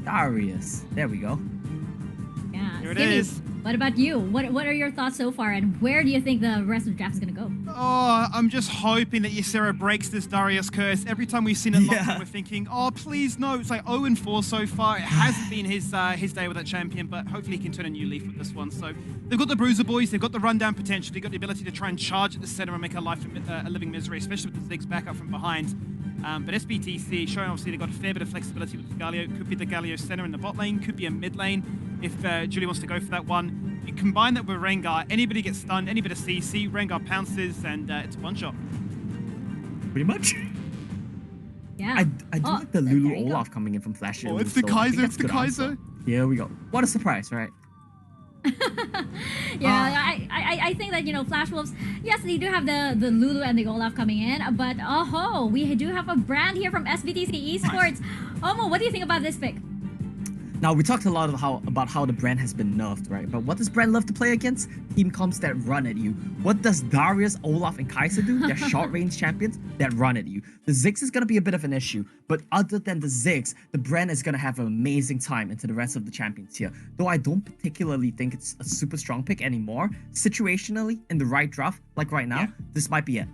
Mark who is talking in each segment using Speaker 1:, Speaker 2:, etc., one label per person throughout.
Speaker 1: Darius. There we go.
Speaker 2: Yeah.
Speaker 3: Here it
Speaker 2: Skinny,
Speaker 3: is.
Speaker 2: what about you? What are your thoughts so far, and where do you think the rest of the draft is gonna go?
Speaker 3: Oh, I'm just hoping that Ysera breaks this Darius curse. Every time we've seen it locked in, we're thinking, oh, please no. It's like 0-4 so far. It hasn't been his day with that champion, but hopefully he can turn a new leaf with this one. So they've got the Bruiser boys, they've got the rundown potential, they've got the ability to try and charge at the center and make her life a living misery, especially with the Ziggs back up from behind. But SBTC showing obviously they've got a fair bit of flexibility with the Galio. Could be the Galio center in the bot lane, could be a mid lane if Julie wants to go for that one. You combine that with Rengar, anybody gets stunned, any bit of CC, Rengar pounces, and it's one shot.
Speaker 1: Pretty much.
Speaker 2: Yeah.
Speaker 1: I do like the Lulu Olaf coming in from Flash.
Speaker 3: Oh, it's the Kaiser, it's the Kaiser.
Speaker 1: Here we go. What a surprise, right?
Speaker 2: Yeah, I think that, you know, Flash Wolves, yes, they do have the Lulu and the Olaf coming in, but we do have a brand here from SBTC Esports. Omo, what do you think about this pick?
Speaker 1: Now, we talked a lot about how the brand has been nerfed, right? But what does brand love to play against? Team comps that run at you. What does Darius, Olaf, and Kaiser do? They're short-range champions that run at you. The Ziggs is going to be a bit of an issue, but other than the Ziggs, the brand is going to have an amazing time into the rest of the champions here. Though I don't particularly think it's a super strong pick anymore, situationally, in the right draft, like right now, this might be it.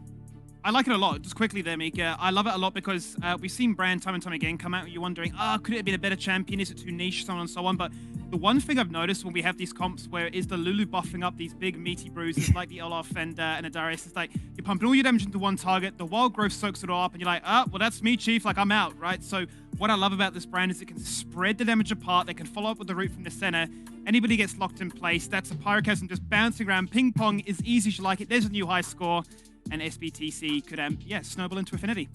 Speaker 3: I like it a lot. Just quickly there, Mika. I love it a lot because we've seen Brand time and time again come out and you're wondering, could it have been a better champion? Is it too niche? So on and so on. But the one thing I've noticed when we have these comps where is the Lulu buffing up these big meaty bruises like the Olaf and a Darius. It's like you're pumping all your damage into one target. The wild growth soaks it all up and you're like, well, that's me, Chief. Like, I'm out, right? So what I love about this brand is it can spread the damage apart. They can follow up with the root from the center. Anybody gets locked in place. That's a Pyroclasm just bouncing around. Ping pong is easy as you like it. There's a new high score. And SBTC could, snowball into infinity.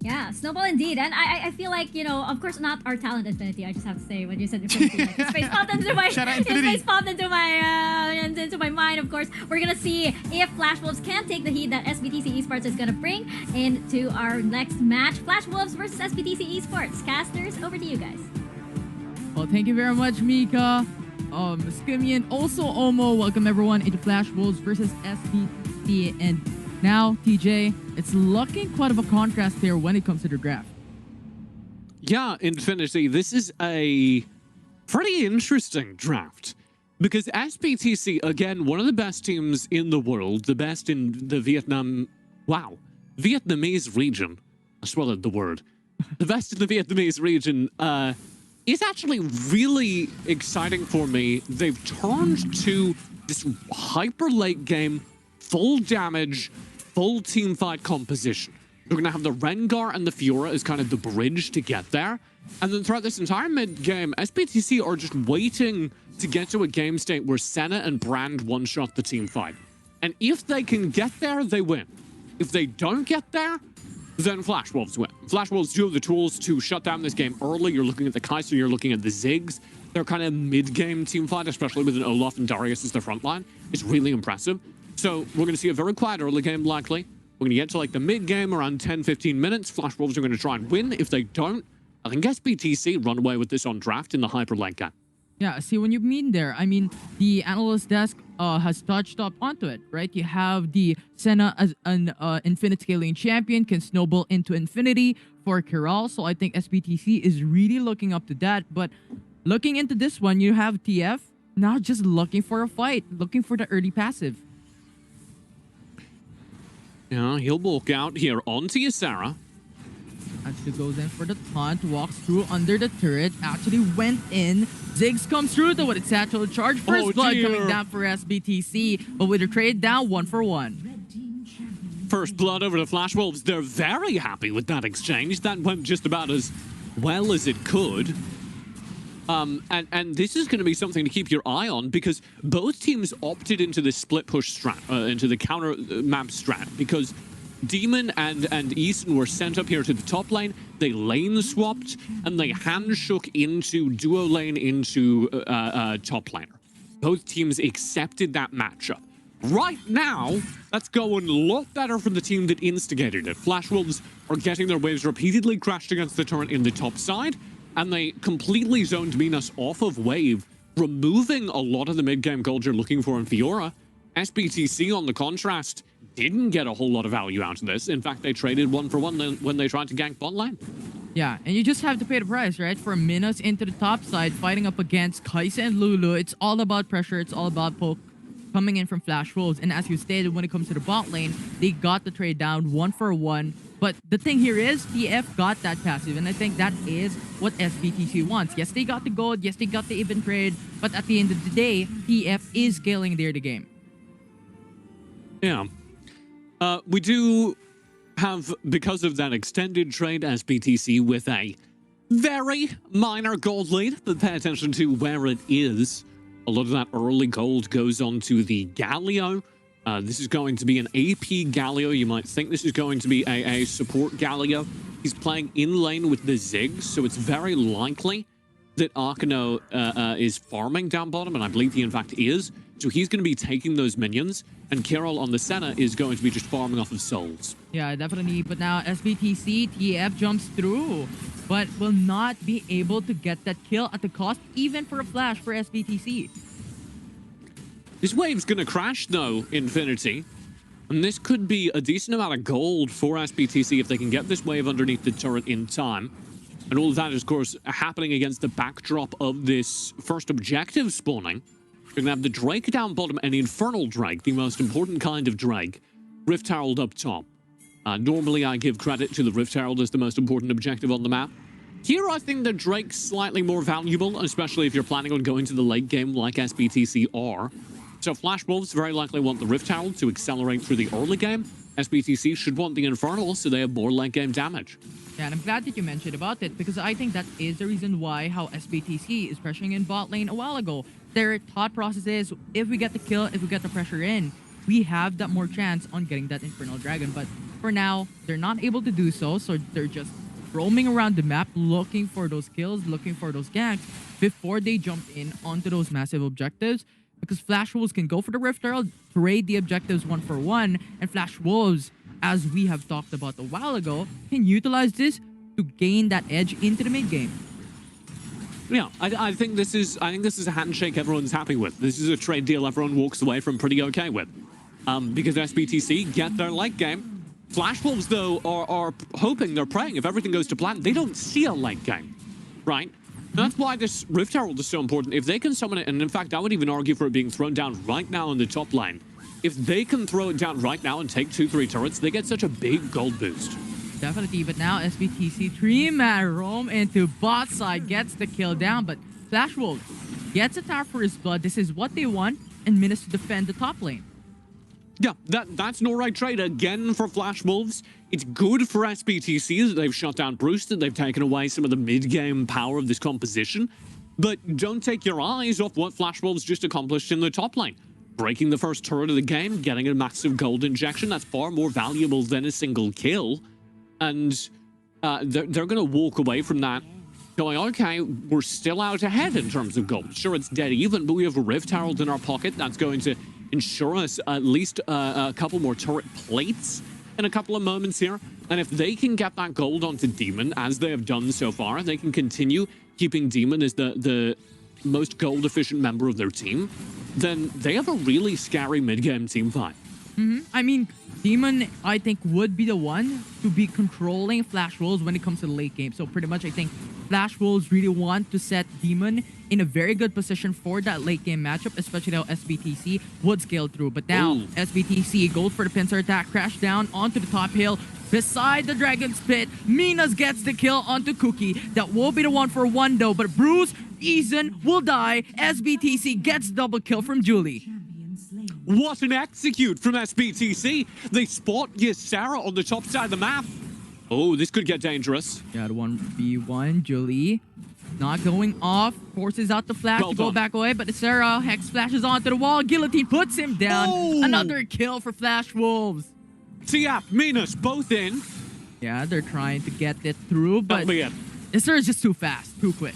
Speaker 2: Yeah, snowball indeed. And I feel like, you know, of course not our talent infinity. I just have to say, when you said infinity, like, his face popped into my into my mind. Of course, we're gonna see if Flash Wolves can take the heat that SBTC Esports is gonna bring into our next match. Flash Wolves versus SBTC Esports. Casters, over to you guys.
Speaker 4: Well, thank you very much, Mika. Skimmy and also Omo. Welcome everyone into Flash Wolves versus SBTC. And now, TJ, it's looking quite of a contrast here when it comes to the draft.
Speaker 5: Yeah, Infinity, this is a pretty interesting draft. Because SBTC, again, one of the best teams in the world, the best in the Vietnamese region. I swallowed the word. The best in the Vietnamese region is actually really exciting for me. They've turned to this hyper late game, full damage, full team fight composition. You're going to have the Rengar and the Fiora as kind of the bridge to get there. And then throughout this entire mid-game, SBTC are just waiting to get to a game state where Senna and Brand one-shot the team fight. And if they can get there, they win. If they don't get there, then Flash Wolves win. Flash Wolves do have the tools to shut down this game early. You're looking at the Kaiser, you're looking at the Ziggs. They're kind of mid-game team fight, especially with an Olaf and Darius as the front line. It's really impressive. So we're going to see a very quiet early game likely. We're going to get to like the mid-game around 10-15 minutes. Flash Wolves are going to try and win. If they don't, I think SBTC run away with this on draft in the hyper late game.
Speaker 4: Yeah, see, when you mean there, I mean, the analyst desk has touched up onto it, right? You have the Senna as an infinite scaling champion, can snowball into infinity for Kiral. So I think SBTC is really looking up to that. But looking into this one, you have TF now just looking for a fight, looking for the early passive.
Speaker 5: Yeah, he'll walk out here onto Ysera.
Speaker 4: Actually goes in for the taunt, walks through under the turret, actually went in. Ziggs comes through though with its satchel charge. First blood coming down for SBTC, but with a trade down 1-for-1.
Speaker 5: First blood over to Flash Wolves. They're very happy with that exchange. That went just about as well as it could. And this is going to be something to keep your eye on because both teams opted into the split push strat, into the counter map strat, because Demon and Eason were sent up here to the top lane. They lane swapped and they hand shook into duo lane into top laner. Both teams accepted that matchup. Right now, that's going a lot better for the team that instigated it. Flash Wolves are getting their waves repeatedly crashed against the turret in the top side, and they completely zoned Minas off of wave, removing a lot of the mid-game gold you're looking for in Fiora. SBTC, on the contrast, didn't get a whole lot of value out of this. In fact, they traded 1-for-1 when they tried to gank bot lane.
Speaker 4: Yeah, and you just have to pay the price, right? For Minos into the top side, fighting up against Kaisa and Lulu. It's all about pressure. It's all about poke coming in from Flash Wolves. And as you stated, when it comes to the bot lane, they got the trade down 1-for-1. But the thing here is, TF got that passive, and I think that is what SBTC wants. Yes, they got the gold. Yes, they got the even trade. But at the end of the day, TF is scaling their game.
Speaker 5: Yeah. We do have, because of that extended trade, SBTC with a very minor gold lead, but pay attention to where it is. A lot of that early gold goes on to the Galio. This is going to be an AP Galio. You might think this is going to be a support Galio. He's playing in lane with the Ziggs, so it's very likely that Arkano is farming down bottom, and I believe he in fact is. So he's going to be taking those minions, and Carol on the center is going to be just farming off of souls.
Speaker 4: Yeah, definitely. But now SBTC, TF jumps through, but will not be able to get that kill at the cost, even for a flash for SBTC.
Speaker 5: This wave's going to crash, though, Infinity. And this could be a decent amount of gold for SBTC if they can get this wave underneath the turret in time. And all of that is, of course, happening against the backdrop of this first objective spawning. We're going to have the Drake down bottom, and Infernal Drake, the most important kind of Drake. Rift Herald up top. Normally, I give credit to the Rift Herald as the most important objective on the map. Here, I think the Drake's slightly more valuable, especially if you're planning on going to the late game like SBTC are. So Flash Wolves very likely want the Rift Herald to accelerate through the early game. SBTC should want the Infernal so they have more late game damage.
Speaker 4: Yeah, and I'm glad that you mentioned about it, because I think that is the reason why how SBTC is pressuring in bot lane a while ago. Their thought process is, if we get the kill, if we get the pressure in, we have that more chance on getting that Infernal Dragon. But for now, they're not able to do so, so they're just roaming around the map, looking for those kills, looking for those ganks, before they jump in onto those massive objectives. Because Flash Wolves can go for the Rift Herald, trade the objectives 1-for-1, and Flash Wolves, as we have talked about a while ago, can utilize this to gain that edge into the mid game.
Speaker 5: Yeah, I think this is a handshake everyone's happy with. This is a trade deal everyone walks away from pretty okay with. Because SBTC get their late game. Flash Wolves, though, are hoping, they're praying, if everything goes to plan, they don't see a late game, right? That's why this Rift Herald is so important. If they can summon it, and in fact, I would even argue for it being thrown down right now in the top lane. If they can throw it down right now and take 2-3 turrets, they get such a big gold boost.
Speaker 4: Definitely, but now SBTC 3-man roam into bot side, gets the kill down, but Flash Wolves gets a tower for his blood. This is what they want, and Minos to defend the top lane.
Speaker 5: Yeah, that's no right trade again for Flash Wolves. It's good for SBTC that they've shut down Bruce, that they've taken away some of the mid-game power of this composition. But don't take your eyes off what Flash Wolves just accomplished in the top lane. Breaking the first turret of the game, getting a massive gold injection, that's far more valuable than a single kill. And they're going to walk away from that going, okay, we're still out ahead in terms of gold. Sure, it's dead even, but we have a Rift Herald in our pocket. That's going to ensure us at least a couple more turret plates in a couple of moments here. And if they can get that gold onto Demon, as they have done so far, they can continue keeping Demon as the most gold-efficient member of their team, then they have a really scary mid-game team fight.
Speaker 4: I mean, Demon, I think, would be the one to be controlling Flash Wolves when it comes to the late game. So pretty much, I think Flash Wolves really want to set Demon in a very good position for that late game matchup, especially how SBTC would scale through. But now, SBTC goes for the pincer attack, crash down onto the top hill, beside the Dragon's Pit. Minos gets the kill onto Cookie. That will be the 1-for-1 though, but Bruce, Eason will die. SBTC gets double kill from Julie.
Speaker 5: What an execute from SBTC. They spot Ysera on the top side of the map. Oh, this could get dangerous.
Speaker 4: Yeah, the 1v1. Julie not going off. Forces out the flash to go back away, but Ysera Hex flashes onto the wall. Guillotine puts him down. Another kill for Flash Wolves.
Speaker 5: Tiap, Minos, both in.
Speaker 4: Yeah, they're trying to get it through, but Ysera is just too fast, too quick.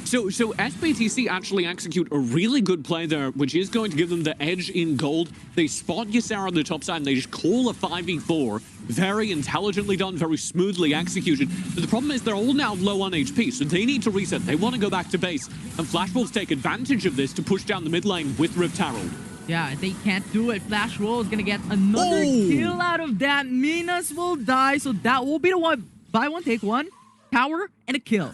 Speaker 5: So SBTC actually execute a really good play there, which is going to give them the edge in gold. They spot Ysera on the top side, and they just call a 5v4. Very intelligently done, very smoothly executed. But the problem is they're all now low on HP, so they need to reset. They want to go back to base. And Flash Wolves take advantage of this to push down the mid lane with Rift Herald.
Speaker 4: Yeah, they can't do it. Flash Wolf is gonna get another kill out of that. Minas will die, so that will be the one. Buy one, take one. Tower and a kill.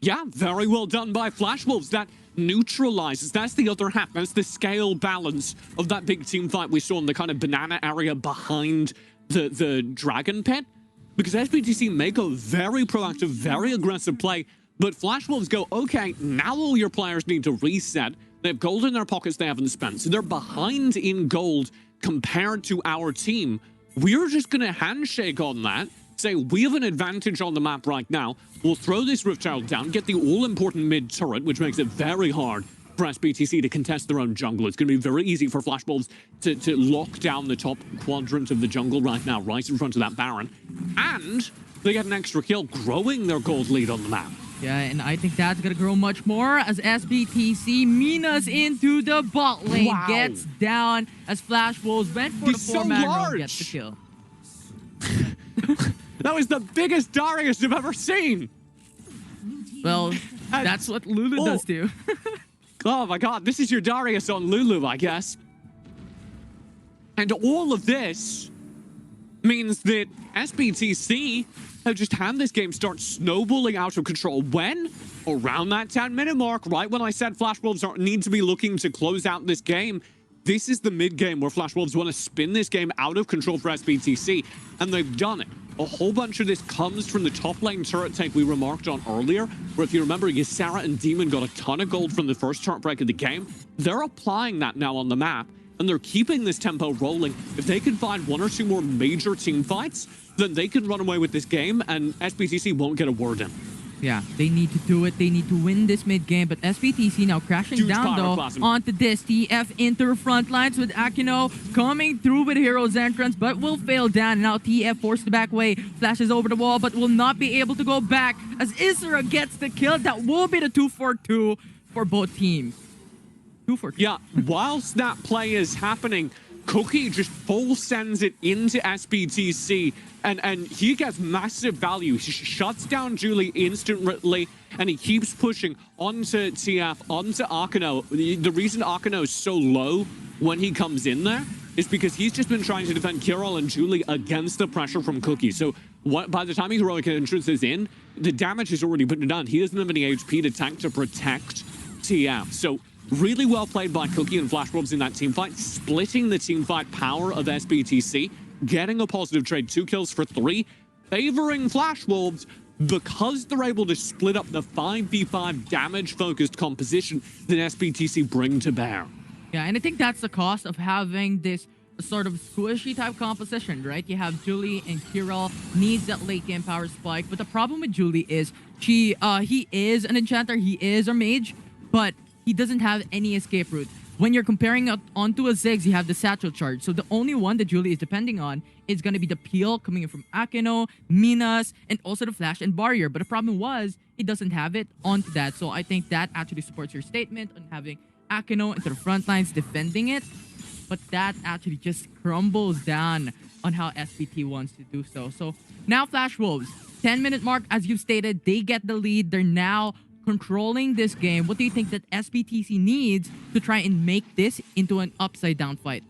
Speaker 5: Yeah, very well done by Flash Wolves. That neutralizes. That's the other half. That's the scale balance of that big team fight we saw in the kind of banana area behind the Dragon Pit. Because SBTC make a very proactive, very aggressive play, but Flash Wolves go, okay, now all your players need to reset. They have gold in their pockets they haven't spent, so they're behind in gold compared to our team. We're just going to handshake on that, say we have an advantage on the map right now. We'll throw this Rift Child down, get the all-important mid turret, which makes it very hard for SBTC to contest their own jungle. It's going to be very easy for Flash Wolves to lock down the top quadrant of the jungle right now, right in front of that Baron. And they get an extra kill, growing their gold lead on the map.
Speaker 4: Yeah, and I think that's gonna grow much more as SBTC Minas into the bot lane gets down as Flash Wolves went for the 4-man roam, gets the kill.
Speaker 5: That was the biggest Darius I've ever seen.
Speaker 4: Well, that's what Lulu does too.
Speaker 5: Oh my god, this is your Darius on Lulu, I guess. And all of this means that SBTC have just had this game start snowballing out of control. When? Around that 10-minute mark, right when I said Flash Wolves need to be looking to close out this game. This is the mid-game where Flash Wolves want to spin this game out of control for SBTC, and they've done it. A whole bunch of this comes from the top lane turret take we remarked on earlier, where if you remember, Ysera and Demon got a ton of gold from the first turret break of the game. They're applying that now on the map, and they're keeping this tempo rolling. If they can find one or two more major team fights, then they can run away with this game, and SBTC won't get a word in.
Speaker 4: Yeah, they need to do it. They need to win this mid-game, but SBTC now crashing down, though, onto this. TF into front lines with Akino coming through with Hero's entrance, but will fail down. Now TF forced to back away, flashes over the wall, but will not be able to go back as Isra gets the kill. That will be the 2-4-2 for both teams. 2-4-2.
Speaker 5: Yeah, whilst that play is happening, Cookie just full sends it into SBTC, and he gets massive value. He shuts down Julie instantly, and he keeps pushing onto TF, onto Akino. The reason Akino is so low when he comes in there is because he's just been trying to defend Kiril and Julie against the pressure from Cookie. So by the time Heroic Entrance is in, the damage has already been done. He doesn't have any HP to tank to protect TF. So really well played by Cookie and Flash Wolves in that team fight, splitting the team fight power of SBTC, getting a positive trade, 2 kills for 3, favoring Flash Wolves because they're able to split up the 5v5 damage-focused composition that SBTC bring to bear.
Speaker 4: Yeah, and I think that's the cost of having this sort of squishy type composition, right? You have Julie and Kiril needs that late game power spike, but the problem with Julie is he is an enchanter, he is a mage, but he doesn't have any escape route. When you're comparing it onto a Ziggs, you have the satchel charge. So the only one that Julie is depending on is going to be the peel coming in from Akino, Minas, and also the flash and barrier. But the problem was, he doesn't have it onto that. So I think that actually supports your statement on having Akino into the front lines defending it. But that actually just crumbles down on how SBT wants to do so. So now Flash Wolves, 10-minute mark, as you've stated, they get the lead. They're now controlling this game. What do you think that SBTC needs to try and make this into an upside-down fight?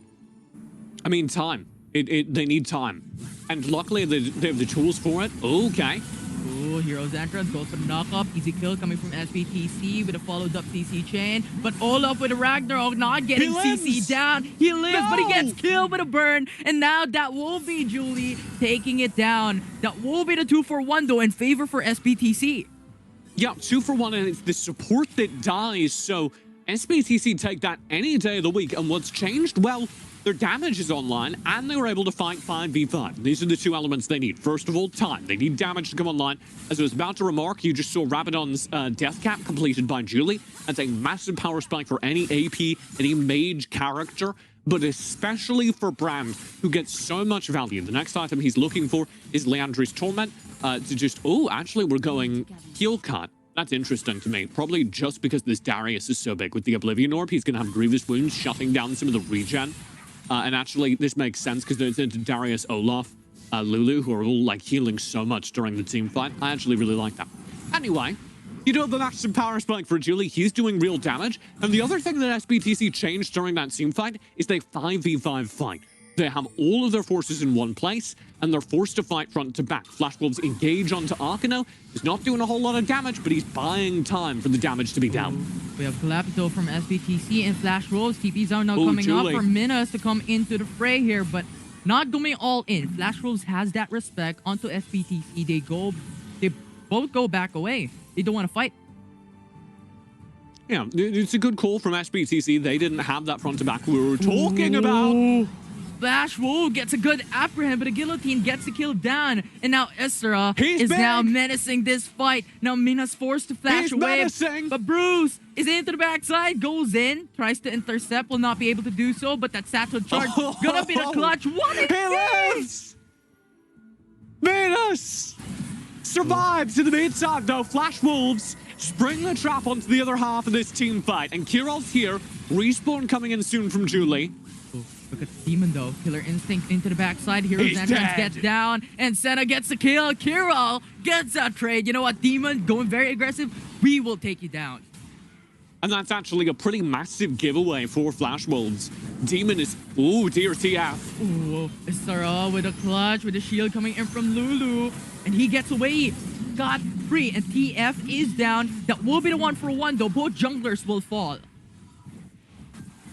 Speaker 5: I mean, time. They need time. And luckily, they have the tools for it. Okay.
Speaker 4: Ooh, Hero's entrance goes for the knock-up. Easy kill coming from SBTC with a followed-up CC chain. But Olaf with a Ragnarok not getting CC down. He lives, but he gets killed with a burn. And now that will be Julie taking it down. That will be the 2-for-1, though, in favor for SBTC.
Speaker 5: Yeah, 2-for-1, and it's the support that dies, so SBTC take that any day of the week, and what's changed? Well, their damage is online, and they were able to fight 5v5. These are the 2 elements they need. First of all, time. They need damage to come online. As I was about to remark, you just saw Rabadon's death cap completed by Julie. That's a massive power spike for any AP, any mage character, but especially for Brand, who gets so much value. The next item he's looking for is Leandri's Torment. To just, actually, we're going heal cut. That's interesting to me. Probably just because this Darius is so big with the Oblivion Orb, he's going to have Grievous Wounds shutting down some of the regen. And actually, this makes sense because there's Darius, Olaf, Lulu, who are all like healing so much during the team fight. I actually really like that. Anyway, You do have a massive power spike for Julie. He's doing real damage. And the other thing that SBTC changed during that team fight is they 5v5 fight. They have all of their forces in one place, and they're forced to fight front to back. Flash Wolves engage onto Arkano. He's not doing a whole lot of damage, but he's buying time for the damage to be down.
Speaker 4: We have Galapito from SBTC and Flash Wolves. TPs are now coming up for Minas to come into the fray here, but not going all in. Flash Wolves has that respect onto SBTC. They both go back away. They don't want to fight.
Speaker 5: Yeah, it's a good call from SBTC. They didn't have that front to back we were talking about.
Speaker 4: Flash Wolf gets a good apprehend, but a guillotine gets the kill down. And now Isra is now menacing this fight. Now Mina's forced to flash away.
Speaker 5: Menacing.
Speaker 4: But Bruce is into the backside, goes in, tries to intercept, will not be able to do so. But that Sato charge gonna be the clutch. What is
Speaker 5: this? Minas survives to the mid-side though. Flash Wolves spring the trap onto the other half of this team fight. And Kirill's here. Respawn coming in soon from Julie.
Speaker 4: Look at Demon though. Killer Instinct into the backside. Hero's entrance gets down. And Senna gets the kill. Kirill gets that trade. You know what? Demon going very aggressive. We will take you down.
Speaker 5: And that's actually a pretty massive giveaway for Flash Wolves. Demon is... Ooh, dear TF.
Speaker 4: Ooh, Isra with a clutch, with a shield coming in from Lulu. And he gets away. Got free. And TF is down. That will be the 1-for-1 though. Both junglers will fall.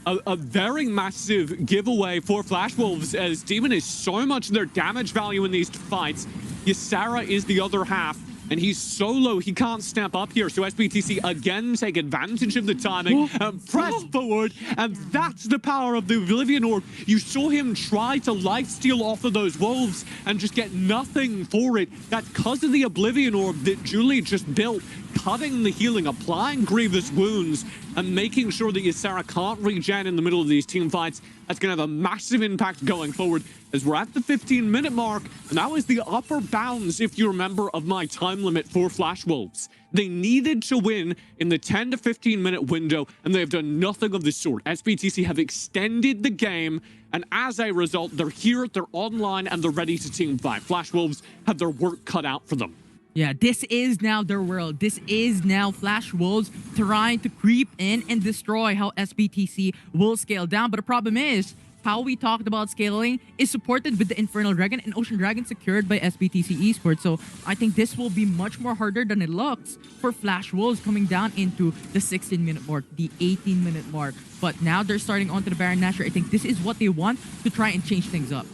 Speaker 5: A very massive giveaway for Flash Wolves as Demon is so much their damage value in these fights. Ysera is the other half, and he's so low he can't step up here. So SBTC again take advantage of the timing and press forward, and that's the power of the Oblivion Orb. You saw him try to lifesteal off of those wolves and just get nothing for it. That's because of the Oblivion Orb that Julie just built, cutting the healing, applying grievous wounds, and making sure that Ysera can't regen in the middle of these team fights. That's going to have a massive impact going forward as we're at the 15-minute mark. And that was the upper bounds, if you remember, of my time limit for Flash Wolves. They needed to win in the 10 to 15-minute window, and they have done nothing of the sort. SBTC have extended the game, and as a result, they're here, they're online, and they're ready to team fight. Flash Wolves have their work cut out for them.
Speaker 4: Yeah, this is now their world. This is now Flash Wolves trying to creep in and destroy how SBTC will scale down. But the problem is, how we talked about scaling is supported with the Infernal Dragon and Ocean Dragon secured by SBTC Esports. So I think this will be much more harder than it looks for Flash Wolves coming down into the 16-minute mark, the 18-minute mark. But now they're starting onto the Baron Nashor. I think this is what they want to try and change things up.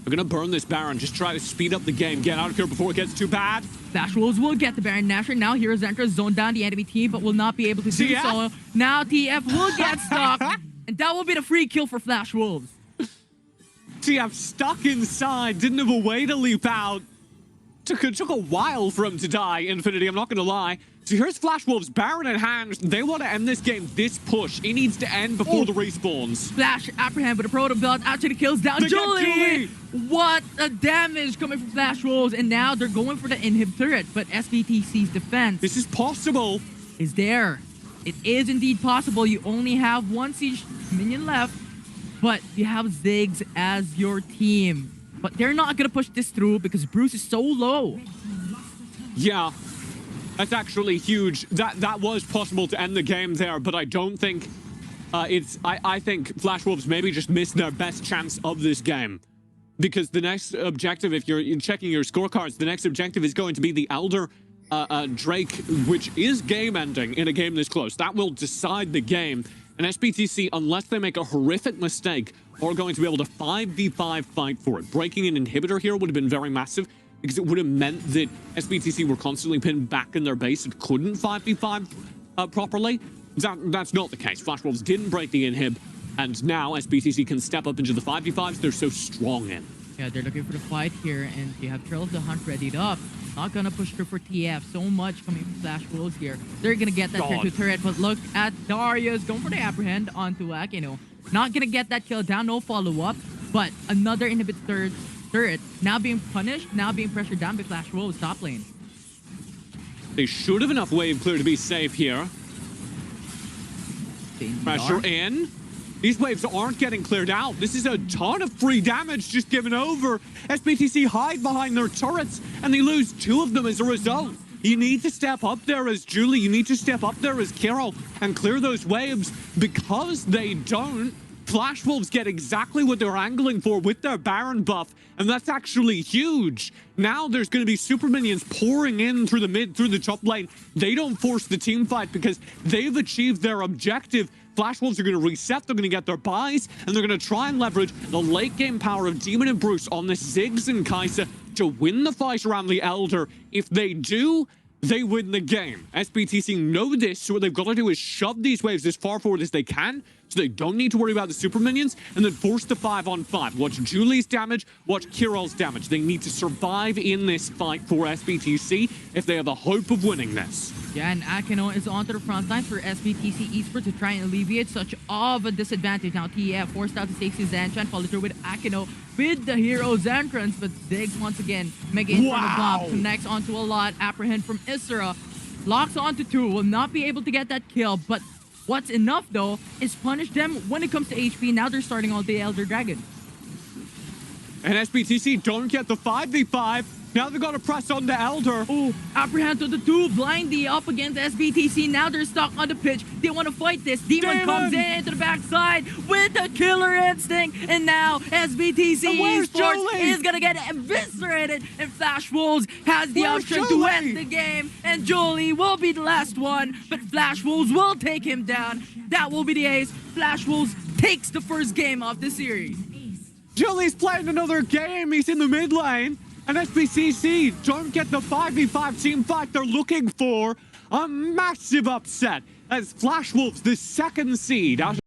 Speaker 5: We're gonna burn this Baron, just try to speed up the game, get out of here before it gets too bad.
Speaker 4: Flash Wolves will get the Baron Nashor. Now Heroes Enter, zone down the enemy team, but will not be able to do so. Now TF will get stuck, and that will be the free kill for Flash Wolves.
Speaker 5: TF stuck inside, didn't have a way to leap out. Took a while for him to die, Infinity, I'm not gonna lie. So here's Flash Wolves, Baron in hand. They want to end this game, this push. It needs to end before the respawns.
Speaker 4: Flash apprehend with a proto build, actually kills down Julie. What a damage coming from Flash Wolves, and now they're going for the inhib turret, but SBTC's defense.
Speaker 5: This is possible.
Speaker 4: Is there. It is indeed possible. You only have one siege minion left, but you have Ziggs as your team. But they're not going to push this through because Bruce is so low.
Speaker 5: Yeah, that's actually huge. That was possible to end the game there, but I don't think I think Flash Wolves maybe just missed their best chance of this game. Because the next objective, if you're checking your scorecards, the next objective is going to be the Elder Drake, which is game-ending in a game this close. That will decide the game. And SBTC, unless they make a horrific mistake, are going to be able to 5v5 fight for it. Breaking an inhibitor here would have been very massive, because it would have meant that SBTC were constantly pinned back in their base and couldn't 5v5 properly. That's not the case. Flash Wolves didn't break the inhib, and now SBTC can step up into the 5v5s they're so strong in.
Speaker 4: Yeah, they're looking for the fight here, and you have Trail of the Hunt readied up. Not gonna push through for TF. So much coming from Flash Wolves here. They're gonna get that tier 2 turret, but look at Darius going for the apprehend onto Akino. Not gonna get that kill down, no follow-up, but another inhibit turret now being punished, now being pressured down by Flash Wolves top lane.
Speaker 5: They should have enough wave clear to be safe here. Pressure in. These waves aren't getting cleared out. This is a ton of free damage just given over. SBTC hide behind their turrets, and they lose 2 of them as a result. You need to step up there as Julie. You need to step up there as Carol and clear those waves. Because they don't, Flash Wolves get exactly what they're angling for with their Baron buff, and that's actually huge. Now there's going to be super minions pouring in through the mid, through the top lane. They don't force the team fight because they've achieved their objective. Flash Wolves are going to reset, they're going to get their buys, and they're going to try and leverage the late game power of Demon and Bruce on this Ziggs and Kai'Sa to win the fight around the Elder. If they do, they win the game. SBTC know this, so what they've got to do is shove these waves as far forward as they can, so they don't need to worry about the super minions, and then force the 5-on-5. Watch Julie's damage, watch Kirill's damage. They need to survive in this fight for SBTC if they have a hope of winning this.
Speaker 4: Yeah, and Akino is onto the front line for SBTC Esports to try and alleviate such of a disadvantage. Now TF forced out to take his Zanchan, followed through with Akino with the hero's entrance, but Ziggs once again mega in for the bomb, connects onto a lot, apprehend from Isra, locks onto 2, will not be able to get that kill, but what's enough though is punish them when it comes to HP. Now they're starting on the Elder Dragon.
Speaker 5: And SBTC don't get the 5v5. Now they've got to press on the Elder.
Speaker 4: Oh, apprehend to the 2, blindy up against SBTC. Now they're stuck on the pitch. They want to fight this. Demon comes in to the backside with a killer instinct. And now SBTC Esports is going to get eviscerated. And Flash Wolves has the option to end the game. And Jolie will be the last one. But Flash Wolves will take him down. That will be the ace. Flash Wolves takes the first game of the series.
Speaker 5: Julie's playing another game. He's in the mid lane. And SBTC don't get the 5v5 team fight they're looking for. A massive upset as Flash Wolves, the second seed out